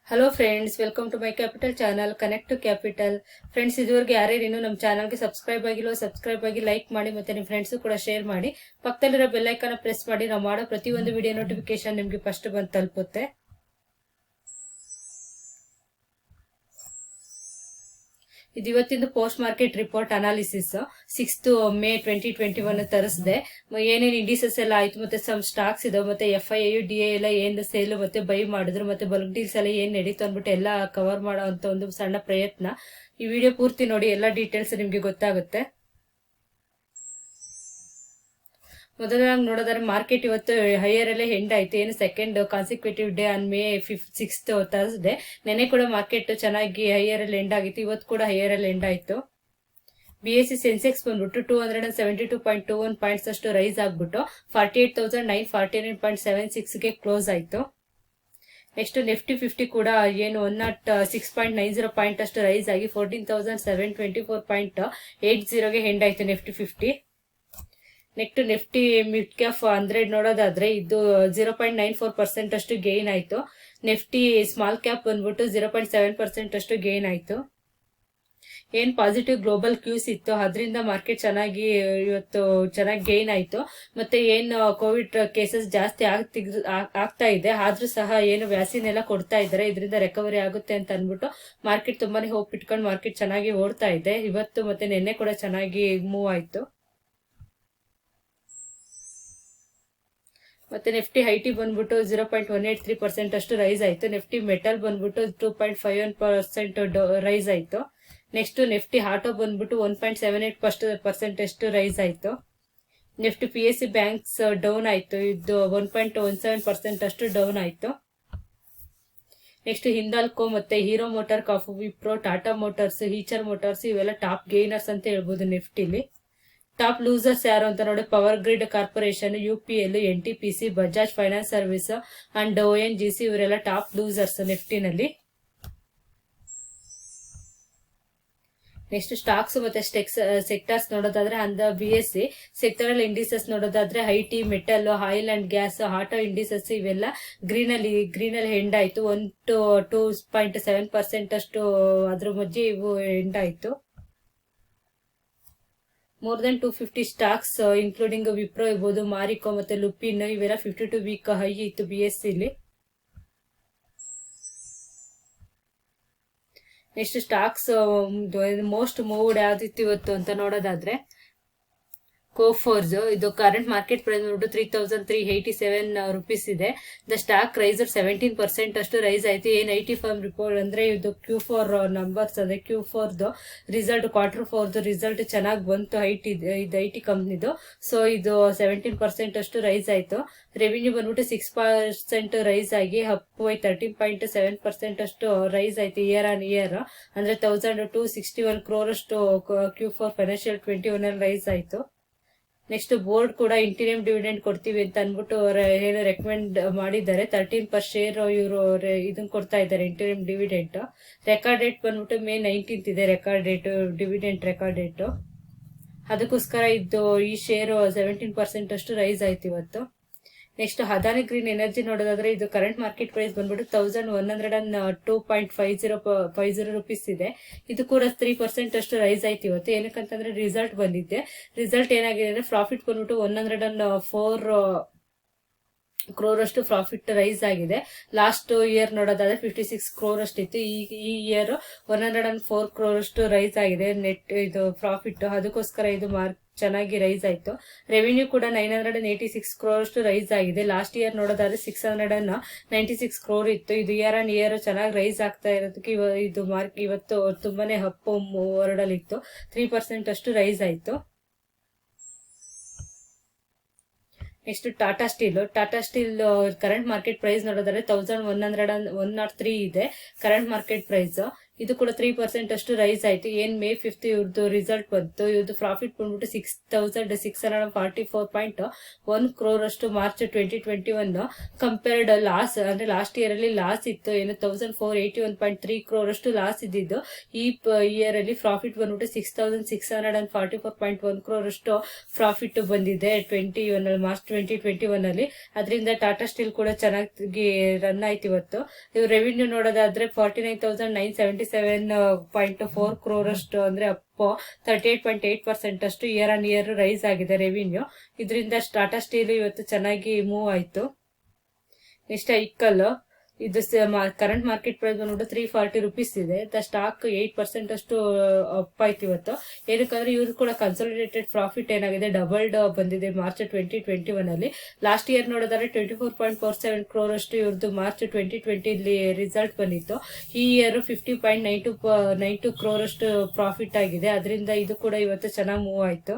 Hello friends, welcome to my capital channel connect to capital. Friends, ಇದುವರೆಗೆ ಯಾರ್ಯಾರು ನಮ್ಮ ಚಾನಲ್ಗೆ ಸಬ್ಸ್ಕ್ರೈಬ್ ಆಗಿಲ್ವೋ ಸಬ್ಸ್ಕ್ರೈಬ್ ಆಗಿ ಲೈಕ್ ಮಾಡಿ, ಮತ್ತೆ ನಿಮ್ಮ ಫ್ರೆಂಡ್ಸ್ ಕೂಡ ಶೇರ್ ಮಾಡಿ. ಪಕ್ಕದಲ್ಲಿರೋ ಬೆಲ್ ಐಕಾನ್ ಪ್ರೆಸ್ ಮಾಡಿ. ನಾವು ಮಾಡೋ ಪ್ರತಿಯೊಂದು ವಿಡಿಯೋ ನೋಟಿಫಿಕೇಶನ್ ನಿಮಗೆ ಫಸ್ಟ್ ಬಂದು ತಲುಪುತ್ತೆ. ಇದು ಇವತ್ತಿಂದು post market report analysis 6th May 2021 ತರಿಸಿದೆ. ಏನೇನು ಇಂಡಿಸಸ್ ಎಲ್ಲ ಆಯ್ತು, ಮತ್ತೆ ಸಮ್ ಸ್ಟಾಕ್ಸ್ ಇದಾವೆ, ಮತ್ತೆ FII DI ಎಲ್ಲ ಏನ್ ಸೇಲ್ ಮತ್ತೆ ಬೈ ಮಾಡಿದ್ರು, ಮತ್ತೆ ಬಲ್ಕ್ ಡೀಲ್ಸ್ ಎಲ್ಲ ಏನ್ ನಡೀತು ಅಂದ್ಬಿಟ್ಟು ಎಲ್ಲ ಕವರ್ ಮಾಡೋ ಅಂತ ಒಂದು ಸಣ್ಣ ಪ್ರಯತ್ನ. ಈ ವಿಡಿಯೋ ಪೂರ್ತಿ ನೋಡಿ, ಎಲ್ಲ ಡೀಟೇಲ್ಸ್ ನಿಮ್ಗೆ ಗೊತ್ತಾಗುತ್ತೆ. ಮೊದಲಾಗಿ ನೋಡೋದಾದ್ರೆ ಮಾರ್ಕೆಟ್ ಇವತ್ತು ಹೈಯರ್ ಅಲ್ಲೇ ಎಂಡ್ ಆಯ್ತು. ಏನು second consecutive day on May 6th ತರ್ಸ್ಡೆ. ನೆನೆ ಕೂಡ ಮಾರ್ಕೆಟ್ ಚೆನ್ನಾಗಿ ಹೈಯರ್ ಅಲ್ಲಿ ಎಂಡ್ ಆಗಿತ್ತು. ಇವತ್ತು ಕೂಡ ಹೈಯರ್ ಅಲ್ಲಿ ಎಂಡ್ ಆಯ್ತು. BSE ಸೆನ್ಸೆಕ್ಸ್ ಬಂದ್ಬಿಟ್ಟು 272.21 ಪಾಯಿಂಟ್ಸ್ ಅಷ್ಟು ರೈಸ್ ಆಗ್ಬಿಟ್ಟು 48,949.76 ಗೆ ಕ್ಲೋಸ್ ಆಯ್ತು. ನೆಕ್ಸ್ಟ್ ನಿಫ್ಟಿ 50 ಕೂಡ ಏನು 106.90 ಪಾಯಿಂಟ್ ಅಷ್ಟು ರೈಸ್ ಆಗಿ 14,724.80 ಗೆ ಎಂಡ್ ಆಯ್ತು Nifty 50. Next Nifty mid cap 100 ನೋಡೋದಾದ್ರೆ ಇದು 0.94% ಅಷ್ಟು ಗೇನ್ ಆಯ್ತು. ನಿಫ್ಟಿ ಸ್ಮಾಲ್ ಕ್ಯಾಪ್ ಬಂದ್ಬಿಟ್ಟು 0.7% ಅಷ್ಟು ಗೇನ್ ಆಯ್ತು. ಏನ್ ಪಾಸಿಟಿವ್ ಗ್ಲೋಬಲ್ ಕ್ಯೂಸ್ ಇತ್ತು ಅದರಿಂದ ಮಾರ್ಕೆಟ್ ಚೆನ್ನಾಗಿ ಇವತ್ತು ಚೆನ್ನಾಗಿ ಗೇನ್ ಆಯ್ತು. ಮತ್ತೆ ಏನು ಕೋವಿಡ್ ಕೇಸಸ್ ಜಾಸ್ತಿ ಆಗ್ತಾ ಇದೆ, ಆದ್ರೂ ಸಹ ಏನು ವ್ಯಾಕ್ಸಿನ್ ಎಲ್ಲ ಕೊಡ್ತಾ ಇದ್ದಾರೆ, ಇದರಿಂದ ರಿಕವರಿ ಆಗುತ್ತೆ ಅಂತ ಅನ್ಬಿಟ್ಟು ಮಾರ್ಕೆಟ್ ತುಂಬಾನೇ ಹೋಪ್ ಇಟ್ಕೊಂಡು ಮಾರ್ಕೆಟ್ ಚೆನ್ನಾಗಿ ಓಡ್ತಾ ಇದೆ. ಇವತ್ತು ಮತ್ತೆ ನಿನ್ನೆ ಕೂಡ ಚೆನ್ನಾಗಿ ಮೂವ್ ಆಯ್ತು. ಮತ್ತೆ ನಿಫ್ಟಿ ಐಟಿ ಬಂದ್ಬಿಟ್ಟು 0.183% ಅಷ್ಟು ರೈಸ್ ಆಯ್ತು. ನಿಫ್ಟಿ ಮೆಟಲ್ ಬಂದ್ಬಿಟ್ಟು 2.51% ರೈಸ್ ಆಯ್ತು. ನೆಕ್ಸ್ಟ್ ನಿಫ್ಟಿ ಆಟೋ ಬಂದ್ಬಿಟ್ಟು 1.78% ಅಷ್ಟು ರೈಸ್ ಆಯ್ತು. ನಿಫ್ಟಿ PSE ಬ್ಯಾಂಕ್ಸ್ ಡೌನ್ ಆಯ್ತು, ಇದು 1.17% ಅಷ್ಟು ಡೌನ್ ಆಯ್ತು. ನೆಕ್ಸ್ಟ್ ಹಿಂದಾಲ್ಕೋ ಮತ್ತೆ Hero Moto Corp, Wipro, Tata Motors, Eicher Motors ಇವೆಲ್ಲ ಟಾಪ್ ಗೇನರ್ಸ್ ಅಂತ ಹೇಳ್ಬೋದು. ನಿಫ್ಟಿಲಿ ಟಾಪ್ ಲೂಸರ್ಸ್ ಯಾರು ಅಂತ ನೋಡಿ, power grid corporation, UPL, NTPC, Bajaj finance service and ONGC ಇವರೆಲ್ಲ ಟಾಪ್ ಲೂಸರ್ಸ್ ನಿಫ್ಟಿನಲ್ಲಿ. ನೆಕ್ಸ್ಟ್ ಸ್ಟಾಕ್ಸ್ ಮತ್ತೆ ಸೆಕ್ಟರ್ಸ್ ನೋಡೋದಾದ್ರೆ BSE ಸೆಕ್ಟರಲ್ ಇಂಡಿಸಸ್ ನೋಡೋದಾದ್ರೆ IT, metal, oil and gas, auto indices ಇವೆಲ್ಲ ಗ್ರೀನ್ ಅಲ್ಲಿ ಎಂಡ್ ಆಯ್ತು. 2.7% ಅಷ್ಟು ಅದ್ರ ಮಧ್ಯೆ ಇವು ಎಂಡ್ ಆಯ್ತು. More than 250 stocks including Wipro ಇರ್ಬೋದು, ಮಾರಿಕೋ ಮತ್ತೆ ಲುಪಿನ್ ಇವೆಲ್ಲ 52 ವೀಕ್ ಹೈ ಇತ್ತು BSE ಲಿ. ನೆಕ್ಸ್ಟ್ ಸ್ಟಾಕ್ಸ್ ಮೋಸ್ಟ್ ಮೂವ್ಡ್ ಯಾವ್ದಿತ್ತು ಇವತ್ತು ಅಂತ ನೋಡೋದಾದ್ರೆ ಕೋಫೋರ್ಸ್, ಇದು ಕರೆಂಟ್ ಮಾರ್ಕೆಟ್ ಪ್ರೈಸ್ ನೋಡು 3,387 ರೂಪೀಸ್ ಇದೆ. ದ ಸ್ಟಾಕ್ ರೈಸ್ 17% ಅಷ್ಟು ರೈಸ್ ಆಯ್ತು. ಏನ್ IT ಫರ್ಮ್ ರಿಪೋರ್ಟ್ ಅಂದ್ರೆ ಇದು Q4 ನಂಬರ್ಸ್, ಅದೇ Q4 ರಿಸಲ್ಟ್, Q4 ರಿಸಲ್ಟ್ ಚೆನ್ನಾಗಿ ಬಂತು. ಇದು IT ಕಂಪ್ನಿದು. ಸೊ ಇದು 17% ಅಷ್ಟು ರೈಸ್ ಆಯ್ತು. ರೆವಿನ್ಯೂ ಬಂದ್ಬಿಟ್ಟು 6% ರೈಸ್ ಆಗಿ 13.7% ಅಷ್ಟು ರೈಸ್ ಆಯ್ತು ಇಯರ್ ಆನ್ ಇಯರ್. ಅಂದ್ರೆ 1,261 crore ಅಷ್ಟು Q4 ಫೈನಾನ್ಷಿಯಲ್ 21 ರೈಸ್ ಆಯ್ತು. ನೆಕ್ಸ್ಟ್ ಬೋರ್ಡ್ ಕೂಡ ಇಂಟೀರಿಯಂ ಡಿವಿಡೆಂಡ್ ಕೊಡ್ತೀವಿ ಅಂತ ಅನ್ಬಿಟ್ಟು ಏನು ರೆಕಮೆಂಡ್ ಮಾಡಿದ್ದಾರೆ. 13 per share ಇವರು ಇದನ್ನ ಕೊಡ್ತಾ ಇದ್ದಾರೆ ಇಂಟೀರಿಯಂ ಡಿವಿಡೆಂಟ್. ರೆಕಾರ್ಡ್ ಡೇಟ್ ಬಂದ್ಬಿಟ್ಟು May 19th ಇದೆ record date, dividend record date. ಅದಕ್ಕೋಸ್ಕರ ಇದು ಈ ಶೇರ್ 17% ಅಷ್ಟು ರೈಸ್ ಆಯ್ತು ಇವತ್ತು. ನೆಕ್ಸ್ಟ್ ಅದಾನಿ ಗ್ರೀನ್ ಎನರ್ಜಿ ನೋಡೋದಾದ್ರೆ ಇದು ಕರೆಂಟ್ ಮಾರ್ಕೆಟ್ ಪ್ರೈಸ್ ಬಂದ್ಬಿಟ್ಟು 1,102.50 ರೂಪೀಸ್ ಇದೆ. ಇದು ಕೂಡ 3% ಅಷ್ಟು ರೈಸ್ ಆಯ್ತು ಇವತ್ತು. ಏನಕ್ಕಂತಂದ್ರೆ ರಿಸಲ್ಟ್ ಬಂದಿದೆ. ರಿಸಲ್ಟ್ ಏನಾಗಿದೆ ಅಂದ್ರೆ ಪ್ರಾಫಿಟ್ ಬಂದ್ಬಿಟ್ಟು 104 crore ಅಷ್ಟು ಪ್ರಾಫಿಟ್ ರೈಸ್ ಆಗಿದೆ. ಲಾಸ್ಟ್ ಇಯರ್ ನೋಡೋದಾದ್ರೆ 56 crore ಅಷ್ಟು ಇತ್ತು. ಈ ಇಯರ್ 104 crore ಅಷ್ಟು ರೈಸ್ ಆಗಿದೆ ನೆಟ್ ಇದು ಪ್ರಾಫಿಟ್. ಅದಕ್ಕೋಸ್ಕರ ಇದು ಚೆನ್ನಾಗಿ ರೈಸ್ ಆಯ್ತು. ರೆವಿನ್ಯೂ ಕೂಡ 986 crore ಅಷ್ಟು ರೈಸ್ ಆಗಿದೆ. ಲಾಸ್ಟ್ ಇಯರ್ ನೋಡೋದಾದ್ರೆ 696 crore ಇತ್ತು. ಇದು ಇಯರ್ ಆನ್ ಇಯರ್ ಚೆನ್ನಾಗಿ ರೈಸ್ ಆಗ್ತಾ ಇರೋದಕ್ಕೆ ಇದು ಇವತ್ತು ತುಂಬಾನೇ ಅಪ್ ಹೊರಡಲಿತ್ತು. 3% ಅಷ್ಟು ರೈಸ್ ಆಯ್ತು. Next Tata steel current market price ನೋಡೋದಾದ್ರೆ 1,103 ಇದೆ ಕರೆಂಟ್ ಮಾರ್ಕೆಟ್ ಪ್ರೈಸ್. ಇದು ಕೂಡ 3% ಅಷ್ಟು ರೈಸ್ ಆಯ್ತು. ಏನ್ May 5th ಇವ್ರದ್ದು ರಿಸಲ್ಟ್ ಬಂತು. ಇವ್ರದ್ದು ಪ್ರಾಫಿಟ್ ಬಂದ್ಬಿಟ್ಟು 6,644.1 crore ಅಷ್ಟು ಮಾರ್ಚ್ 2021 ಕಂಪೇರ್ಡ್ ಲಾಸ್ಟ್ ಇಯರ್ ಅಲ್ಲಿ ಲಾಸ್ ಇತ್ತು. ಏನು 1,481.3 crore ಅಷ್ಟು ಲಾಸ್ ಇದ್ದಿದ್ದು. ಈ ಇಯರ್ ಅಲ್ಲಿ ಪ್ರಾಫಿಟ್ ಬಂದ್ಬಿಟ್ಟು 6,644.1 crore ಅಷ್ಟು ಪ್ರಾಫಿಟ್ ಬಂದಿದೆ ಮಾರ್ಚ್ 2021 ಅಲ್ಲಿ. ಅದರಿಂದ ಟಾಟಾ ಸ್ಟೀಲ್ ಕೂಡ ಚೆನ್ನಾಗಿ ರನ್ ಆಯ್ತು ಇವತ್ತು. ಇವ್ರು ರೆವಿನ್ಯೂ ನೋಡೋದಾದ್ರೆ 49,977.4 crore ಅಷ್ಟು ಅಂದ್ರೆ ಅಪ್ 38.8% ಅಷ್ಟು ಇಯರ್ ಆನ್ ಇಯರ್ ರೈಸ್ ಆಗಿದೆ ರೆವಿನ್ಯೂ. ಇದರಿಂದ ಟಾಟಾ ಸ್ಟೀಲ್ ಇವತ್ತು ಚೆನ್ನಾಗಿ ಮೂವ್ ಆಯ್ತು. ನೆಕ್ಸ್ಟ್ ಐಕಲ್, ಇದು ಕರೆಂಟ್ ಮಾರ್ಕೆಟ್ ಪ್ರೈಸ್ ಬಂದ್ಬಿಟ್ಟು 340 rupees ಇದೆ. ದ ಸ್ಟಾಕ್ 8% ಅಷ್ಟು ಅಪ್ ಆಯ್ತು ಇವತ್ತು. ಏನಕ್ಕಂದ್ರೆ ಇವ್ರು ಕೂಡ ಕನ್ಸಾಲಿಡೇಟೆಡ್ ಪ್ರಾಫಿಟ್ ಏನಾಗಿದೆ ಡಬಲ್ಡ್ ಬಂದಿದೆ ಮಾರ್ಚ್ 2021 ಅಲ್ಲಿ. ಲಾಸ್ಟ್ ಇಯರ್ ನೋಡೋದಾದ್ರೆ 24.47 crore ಅಷ್ಟು ಇವ್ರದ್ದು ಮಾರ್ಚ್ 2020 ರಿಸಲ್ಟ್ ಬಂದಿತ್ತು. ಈ ಇಯರ್ 50.92 crore ಅಷ್ಟು ಪ್ರಾಫಿಟ್ ಆಗಿದೆ. ಅದರಿಂದ ಇದು ಕೂಡ ಇವತ್ತು ಚೆನ್ನಾಗಿ ಮೂವ್ ಆಯ್ತು.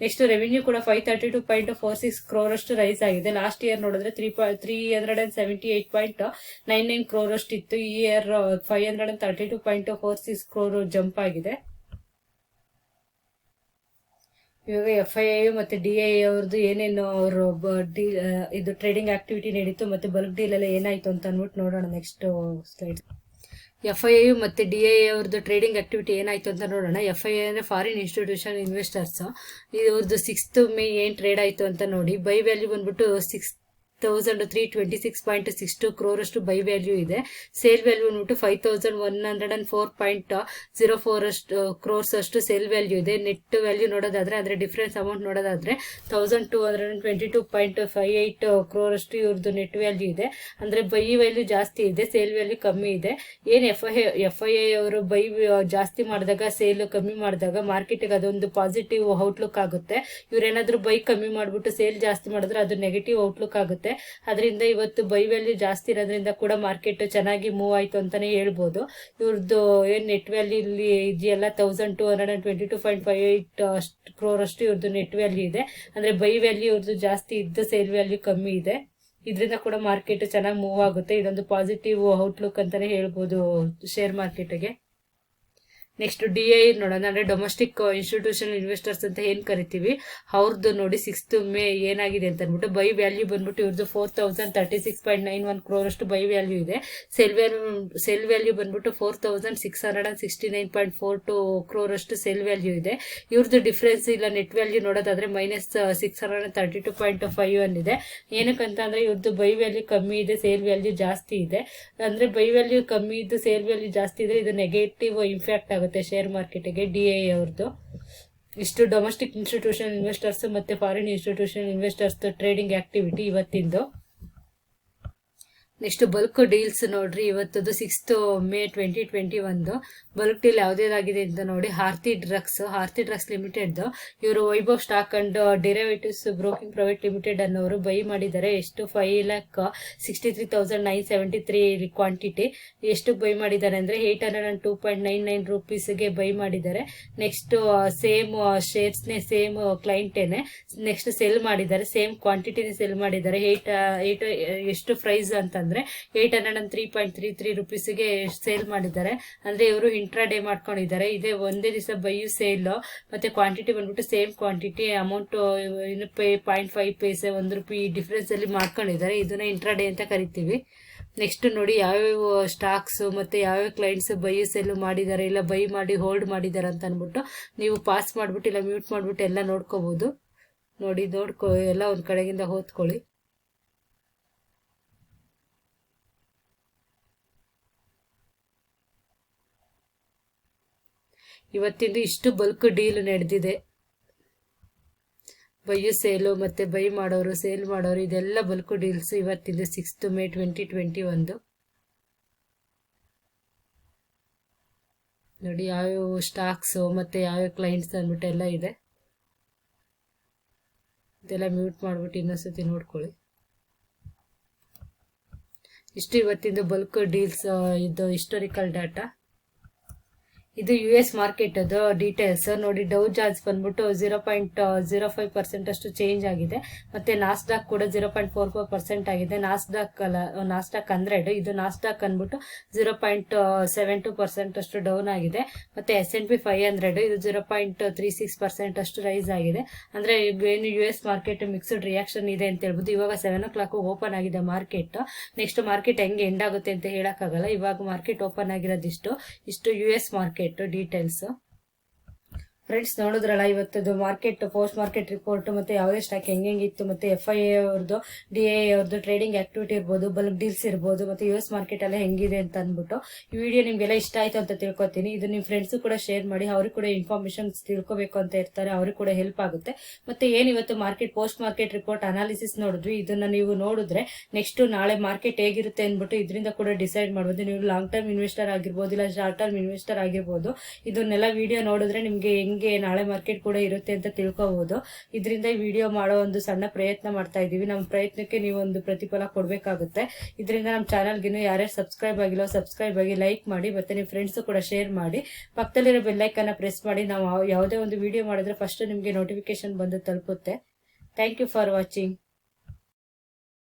ನೆಕ್ಸ್ಟ್ ರೆವಿನ್ಯೂ ಕೂಡ 532.46 crore ಅಷ್ಟು ರೈಸ್ ಆಗಿದೆ. ಲಾಸ್ಟ್ ಇಯರ್ ನೋಡಿದ್ರೆ 378.99 crore ಅಷ್ಟು ಇತ್ತು. ಈ ಇಯರ್ 532.46 crore ಜಂಪ್ ಆಗಿದೆ. ಇವಾಗ FII ಮತ್ತೆ DII ಅವ್ರದ್ದು ಏನೇನು ಅವರು ಇದು ಟ್ರೇಡಿಂಗ್ ಆಕ್ಟಿವಿಟಿ ನಡೀತು ಮತ್ತೆ ಬಲ್ಕ್ ಡೀಲ್ ಎಲ್ಲ ಏನಾಯ್ತು ಅಂತ ಅಂದ್ಬಿಟ್ಟು ನೋಡೋಣ ನೆಕ್ಸ್ಟ್ ಸ್ಲೈಡ್. FII ಮತ್ತೆ DII ಅವ್ರದ್ದು ಟ್ರೇಡಿಂಗ್ ಆಕ್ಟಿವಿಟಿ ಏನಾಯ್ತು ಅಂತ ನೋಡೋಣ. FII ಅಂದ್ರೆ ಫಾರಿನ್ ಇನ್ಸ್ಟಿಟ್ಯೂಷನ್ ಇನ್ವೆಸ್ಟರ್ಸ್. ಇವ್ರದ್ದು 6th May ಏನ್ ಟ್ರೇಡ್ ಆಯ್ತು ಅಂತ ನೋಡಿ. ಬೈ ವ್ಯಾಲ್ಯೂ ಬಂದ್ಬಿಟ್ಟು 6,326.62 crore ಅಷ್ಟು ಬೈ ವ್ಯಾಲ್ಯೂ ಇದೆ. ಸೇಲ್ ವ್ಯಾಲ್ಯೂ ಬಂದ್ಬಿಟ್ಟು 5,104.04 crores ಅಷ್ಟು ಸೇಲ್ ವ್ಯಾಲ್ಯೂ ಇದೆ. ನೆಟ್ ವ್ಯಾಲ್ಯೂ ನೋಡೋದಾದ್ರೆ ಅಂದ್ರೆ ಡಿಫರೆನ್ಸ್ ಅಮೌಂಟ್ ನೋಡೋದಾದ್ರೆ 1,222.58 crore ಅಷ್ಟು ಇವ್ರದ್ದು ನೆಟ್ ವ್ಯಾಲ್ಯೂ ಇದೆ. ಅಂದ್ರೆ ಬೈ ವ್ಯಾಲ್ಯೂ ಜಾಸ್ತಿ ಇದೆ, ಸೇಲ್ ವ್ಯಾಲ್ಯೂ ಕಮ್ಮಿ ಇದೆ. ಏನ್ FII ಅವರು ಬೈ ಜಾಸ್ತಿ ಮಾಡಿದಾಗ ಸೇಲ್ ಕಮ್ಮಿ ಮಾಡಿದಾಗ ಮಾರ್ಕೆಟ್ಗೆ ಅದೊಂದು ಪಾಸಿಟಿವ್ ಔಟ್ಲುಕ್ ಆಗುತ್ತೆ. ಇವ್ರೇನಾದ್ರೂ ಬೈ ಕಮ್ಮಿ ಮಾಡ್ಬಿಟ್ಟು ಸೇಲ್ ಜಾಸ್ತಿ ಮಾಡಿದ್ರೆ ಅದು ನೆಗೆಟಿವ್ ಔಟ್ಲುಕ್ ಆಗುತ್ತೆ. ಅದರಿಂದ ಇವತ್ತು ಬೈ ವ್ಯಾಲ್ಯೂ ಜಾಸ್ತಿ ಇರೋದ್ರಿಂದ ಕೂಡ ಮಾರ್ಕೆಟ್ ಚೆನ್ನಾಗಿ ಮೂವ್ ಆಯ್ತು ಅಂತಾನೆ ಹೇಳ್ಬೋದು. ಇವ್ರದ್ದು ಏನ್ ನೆಟ್ ವ್ಯಾಲ್ಯೂ ಇಲ್ಲಿ ಇದೆಯಲ್ಲ 1,222.58 crore ಅಷ್ಟು ಇವ್ರದ್ದು ನೆಟ್ ವ್ಯಾಲ್ಯೂ ಇದೆ. ಅಂದ್ರೆ ಬೈ ವ್ಯಾಲ್ಯೂ ಇವ್ರದ್ದು ಜಾಸ್ತಿ ಇದ್ದು ಸೇಲ್ ವ್ಯಾಲ್ಯೂ ಕಮ್ಮಿ ಇದೆ. ಇದರಿಂದ ಕೂಡ ಮಾರ್ಕೆಟ್ ಚೆನ್ನಾಗಿ ಮೂವ್ ಆಗುತ್ತೆ. ಇದೊಂದು ಪಾಸಿಟಿವ್ ಔಟ್ಲುಕ್ ಅಂತಾನೆ ಹೇಳ್ಬೋದು ಶೇರ್ ಮಾರ್ಕೆಟ್ಗೆ. ನೆಕ್ಸ್ಟ್ DII ನೋಡೋಣ. ಅಂದ್ರೆ ಡೊಮೆಸ್ಟಿಕ್ ಇನ್ಸ್ಟಿಟ್ಯೂಷನಲ್ ಇನ್ವೆಸ್ಟರ್ಸ್ ಅಂತ ಏನ್ ಕರಿತೀವಿ ಅವ್ರದ್ದು ನೋಡಿ 6th May ಏನಾಗಿದೆ ಅಂತ ಅಂದ್ಬಿಟ್ಟು ಬೈ ವ್ಯಾಲ್ಯೂ ಬಂದ್ಬಿಟ್ಟು ಇವ್ರದ್ದು 4,036.91 crore ಅಷ್ಟು ಬೈ ವ್ಯಾಲ್ಯೂ ಇದೆ. ಸೇಲ್ ವ್ಯಾಲ್ಯೂ ಬಂದ್ಬಿಟ್ಟು 4,669.42 crore ಅಷ್ಟು ಸೇಲ್ ವ್ಯಾಲ್ಯೂ ಇದೆ. ಇವ್ರದ್ದು ಡಿಫ್ರೆನ್ಸ್ ಇಲ್ಲ ನೆಟ್ ವ್ಯಾಲ್ಯೂ ನೋಡೋದಾದ್ರೆ -632.51 ಇದೆ. ಏನಕ್ಕಂತ ಅಂದ್ರೆ ಇವ್ರದ್ದು ಬೈ ವ್ಯಾಲ್ಯೂ ಕಮ್ಮಿ ಇದೆ, ಸೇಲ್ ವ್ಯಾಲ್ಯೂ ಜಾಸ್ತಿ ಇದೆ. ಅಂದ್ರೆ ಬೈ ವ್ಯಾಲ್ಯೂ ಕಮ್ಮಿ ಇದ್ದು ಸೇಲ್ ವ್ಯಾಲ್ಯೂ ಜಾಸ್ತಿ ಇದೆ, ಇದು ನೆಗೆಟಿವ್ ಇಂಪ್ಯಾಕ್ಟ್ ಆಗುತ್ತೆ ಶೇರ್ ಮಾರ್ಕೆಟ್ಗೆ DII ಅವ್ರದ್ದು. ಇಷ್ಟು ಡೊಮೆಸ್ಟಿಕ್ ಇನ್ಸ್ಟಿಟ್ಯೂಷನ್ ಇನ್ವೆಸ್ಟರ್ಸ್ ಮತ್ತೆ foreign institution investors trading activity ಇವತ್ತಿಂದು. ನೆಕ್ಸ್ಟ್ ಬಲ್ಕ್ ಡೀಲ್ಸ್ ನೋಡ್ರಿ. ಇವತ್ತದು 6th May 2021 ಬಲ್ಕ್ ಡೀಲ್ ಯಾವ್ದಾಗಿದೆ ಅಂತ ನೋಡಿ. ಆರ್ತಿ ಡ್ರಗ್ಸ್ ಲಿಮಿಟೆಡ್ ಇವರು Vaibhav stock and derivatives broking private limited ಅನ್ನೋರು ಬೈ ಮಾಡಿದ್ದಾರೆ. ಎಷ್ಟು 5,63,973 ಕ್ವಾಂಟಿಟಿ. ಎಷ್ಟು ಬೈ ಮಾಡಿದ್ದಾರೆ ಅಂದ್ರೆ 802.99 rupeesಗೆ ಬೈ ಮಾಡಿದ್ದಾರೆ. ನೆಕ್ಸ್ಟ್ ಸೇಮ್ ಶೇರ್ಸ್ ನೇ ಸೇಮ್ ಕ್ಲೈಂಟೇನೆ ನೆಕ್ಸ್ಟ್ ಸೆಲ್ ಮಾಡಿದ್ದಾರೆ, ಸೇಮ್ ಕ್ವಾಂಟಿಟಿನೇ ಸೆಲ್ ಮಾಡಿದ್ದಾರೆ. ಎಷ್ಟು ಪ್ರೈಸ್ ಅಂತ ಅಂದ್ರೆ 803.33 rupeesಗೆ ಸೇಲ್ ಮಾಡಿದ್ದಾರೆ. ಅಂದ್ರೆ ಇವರು ಇಂಟ್ರಾಡೇ ಮಾಡ್ಕೊಂಡಿದ್ದಾರೆ. ಇದೇ ಒಂದೇ ದಿವಸ ಬೈಯು ಸೇಲ್ ಮತ್ತೆ ಕ್ವಾಂಟಿಟಿ ಬಂದ್ಬಿಟ್ಟು ಸೇಮ್ ಕ್ವಾಂಟಿಟಿ ಅಮೌಂಟ್ 0.5 ಪೈಸೆ 1 ರೂಪಾಯಿ ಡಿಫ್ರೆನ್ಸ್ ಅಲ್ಲಿ ಮಾಡ್ಕೊಂಡಿದ್ದಾರೆ. ಇದನ್ನ ಇಂಟ್ರಾಡೇ ಅಂತ ಕರಿತೀವಿ. ನೆಕ್ಸ್ಟ್ ನೋಡಿ ಯಾವ್ಯಾವ ಸ್ಟಾಕ್ಸ್ ಮತ್ತೆ ಯಾವ್ಯಾವ ಕ್ಲೈಂಟ್ಸ್ ಬೈ ಸೆಲ್ ಮಾಡಿದ್ದಾರೆ, ಇಲ್ಲ ಬೈ ಮಾಡಿ ಹೋಲ್ಡ್ ಮಾಡಿದ್ದಾರೆ ಅಂತ ಅನ್ಬಿಟ್ಟು ನೀವು ಪಾಸ್ ಮಾಡ್ಬಿಟ್ಟು ಇಲ್ಲ ಮ್ಯೂಟ್ ಮಾಡ್ಬಿಟ್ಟು ಎಲ್ಲ ನೋಡ್ಕೋಬಹುದು. ನೋಡಿ ಎಲ್ಲ ಒಂದ್ ಕಡೆಗಿಂದ ಓದ್ಕೊಳ್ಳಿ. ಇವತ್ತಿಂದು ಇಷ್ಟು ಬಲ್ಕ್ ಡೀಲ್ ನಡೆದಿದೆ. ಬೈಯು ಸೇಲು ಮತ್ತೆ ಬೈ ಮಾಡೋರು ಸೇಲ್ ಮಾಡೋರು ಇದೆಲ್ಲ ಬಲ್ಕ್ ಡೀಲ್ಸ್ ಇವತ್ತಿಂದು 6th May 2021. ನೋಡಿ ಯಾವ್ಯಾವ ಸ್ಟಾಕ್ಸ್ ಮತ್ತೆ ಯಾವ್ಯಾವ ಕ್ಲೈಂಟ್ಸ್ ಅಂದ್ಬಿಟ್ಟು ಎಲ್ಲ ಇದೆ. ಇದೆಲ್ಲ ಮ್ಯೂಟ್ ಮಾಡ್ಬಿಟ್ಟು ಇನ್ನೊಂದ್ಸತಿ ನೋಡ್ಕೊಳ್ಳಿ. ಇಷ್ಟು ಇವತ್ತಿಂದು ಬಲ್ಕ್ ಡೀಲ್ಸ್ ಇದು ಹಿಸ್ಟೋರಿಕಲ್ ಡಾಟಾ. ಇದು US ಮಾರ್ಕೆಟ್ ಅದು ಡೀಟೇಲ್ಸ್ ನೋಡಿ. ಡೌ ಜಾನ್ಸ್ ಬಂದ್ಬಿಟ್ಟು 0.05% ಅಷ್ಟು ಚೇಂಜ್ ಆಗಿದೆ. ಮತ್ತೆ ನಾಸ್ಡಾಕ್ ಕೂಡ 0.44% ಆಗಿದೆ. ನಾಸ್ಡಾಕ್ 100, ಇದು ನಾಸ್ಡಾಕ್ ಅಂದ್ಬಿಟ್ಟು 0.72% ಅಷ್ಟು ಡೌನ್ ಆಗಿದೆ. ಮತ್ತೆ S&P 500 ಇದು 0.36% ಅಷ್ಟು ರೈಸ್ ಆಗಿದೆ. ಅಂದ್ರೆ ಏನು US ಮಾರ್ಕೆಟ್ ಮಿಕ್ಸ್ಡ್ ರಿಯಾಕ್ಷನ್ ಇದೆ ಅಂತ ಹೇಳ್ಬೋದು. ಇವಾಗ 7 o'clock ಓಪನ್ ಆಗಿದೆ ಮಾರ್ಕೆಟ್. ನೆಕ್ಸ್ಟ್ ಮಾರ್ಕೆಟ್ ಹೆಂಗೆ ಎಂಡ್ ಆಗುತ್ತೆ ಅಂತ ಹೇಳಕ್ಕಾಗಲ್ಲ. ಇವಾಗ ಮಾರ್ಕೆಟ್ ಓಪನ್ ಆಗಿರೋದಿಷ್ಟು ಇಷ್ಟು US ಮಾರ್ಕೆಟ್ ಡೀಟೇಲ್ಸ್. ಫ್ರೆಂಡ್ಸ್ ನೋಡಿದ್ರಲ್ಲ ಇವತ್ತದು ಮಾರ್ಕೆಟ್ ಪೋಸ್ಟ್ ಮಾರ್ಕೆಟ್ ರಿಪೋರ್ಟ್, ಮತ್ತೆ ಯಾವುದೇ ಸ್ಟಾಕ್ ಹೆಂಗಿತ್ತು, ಮತ್ತೆ FIA ಅವ್ರದ್ದು DIA ಅವ್ರದ್ದು ಟ್ರೇಡಿಂಗ್ ಆಕ್ಟಿವಿಟಿ ಇರ್ಬೋದು, ಬಲ್ಕ್ ಡೀಲ್ಸ್ ಇರ್ಬೋದು, ಮತ್ತೆ US ಮಾರ್ಕೆಟ್ ಎಲ್ಲ ಹೆಂಗಿದೆ ಅಂತ ಅಂದ್ಬಿಟ್ಟು ಈ ವಿಡಿಯೋ ನಿಮ್ಗೆಲ್ಲ ಇಷ್ಟ ಆಯ್ತು ಅಂತ ತಿಳ್ಕೊತೀನಿ. ಇದು ನಿಮ್ ಫ್ರೆಂಡ್ಸ್ ಕೂಡ ಶೇರ್ ಮಾಡಿ, ಅವ್ರಿಗೆ ಕೂಡ ಇನ್ಫಾರ್ಮೇಶನ್ ತಿಳ್ಕೊಬೇಕು ಅಂತ ಇರ್ತಾರೆ, ಅವ್ರಿಗೆ ಕೂಡ ಹೆಲ್ಪ್ ಆಗುತ್ತೆ. ಮತ್ತೆ ಏನ್ ಇವತ್ತು market post market report analysis ನೋಡಿದ್ವಿ, ಇದನ್ನ ನೀವು ನೋಡಿದ್ರೆ ನೆಕ್ಸ್ಟ್ ನಾಳೆ ಮಾರ್ಕೆಟ್ ಹೇಗಿರುತ್ತೆ ಅಂದ್ಬಿಟ್ಟು ಇದರಿಂದ ಕೂಡ ಡಿಸೈಡ್ ಮಾಡಬಹುದು. ನೀವು ಲಾಂಗ್ ಟರ್ಮ್ ಇನ್ವೆಸ್ಟರ್ ಆಗಿರ್ಬೋದು, ಇಲ್ಲ ಶಾರ್ಟ್ ಟರ್ಮ್ ಇನ್ವೆಸ್ಟರ್ ಆಗಿರ್ಬೋದು. ಇದನ್ನೆಲ್ಲ ವಿಡಿಯೋ ನೋಡಿದ್ರೆ ನಿಮ್ಗೆ ನಾಳೆ ಮಾರ್ಕೆಟ್ ಕೂಡ ಇರುತ್ತೆ ಅಂತ ತಿಳ್ಕೋಬಹುದು. ಇದರಿಂದ ಈ ವಿಡಿಯೋ ಮಾಡೋ ಒಂದು ಸಣ್ಣ ಪ್ರಯತ್ನ ಮಾಡ್ತಾ ಇದೀವಿ. ನಮ್ಮ ಪ್ರಯತ್ನಕ್ಕೆ ನೀವು ಒಂದು ಪ್ರತಿಫಲ ಕೊಡ್ಬೇಕಾಗುತ್ತೆ. ಇದರಿಂದ ನಮ್ಮ ಚಾನಲ್ಗೆ ಯಾರ್ಯಾರು ಸಬ್ಸ್ಕ್ರೈಬ್ ಆಗಿಲ್ಲ ಸಬ್ಸ್ಕ್ರೈಬ್ ಆಗಿ ಲೈಕ್ ಮಾಡಿ, ಮತ್ತೆ ನಿಮ್ಮ ಫ್ರೆಂಡ್ಸ್ ಕೂಡ ಶೇರ್ ಮಾಡಿ. ಪಕ್ಕದಲ್ಲಿರೋ ಬೆಲ್ ಐಕಾನ್ ಪ್ರೆಸ್ ಮಾಡಿ. ನಾವು ಯಾವುದೇ ಒಂದು ವಿಡಿಯೋ ಮಾಡಿದ್ರೆ ಫಸ್ಟ್ ನಿಮ್ಗೆ ನೋಟಿಫಿಕೇಶನ್ ಬಂದು ತಲುಪುತ್ತೆ. Thank you for watching.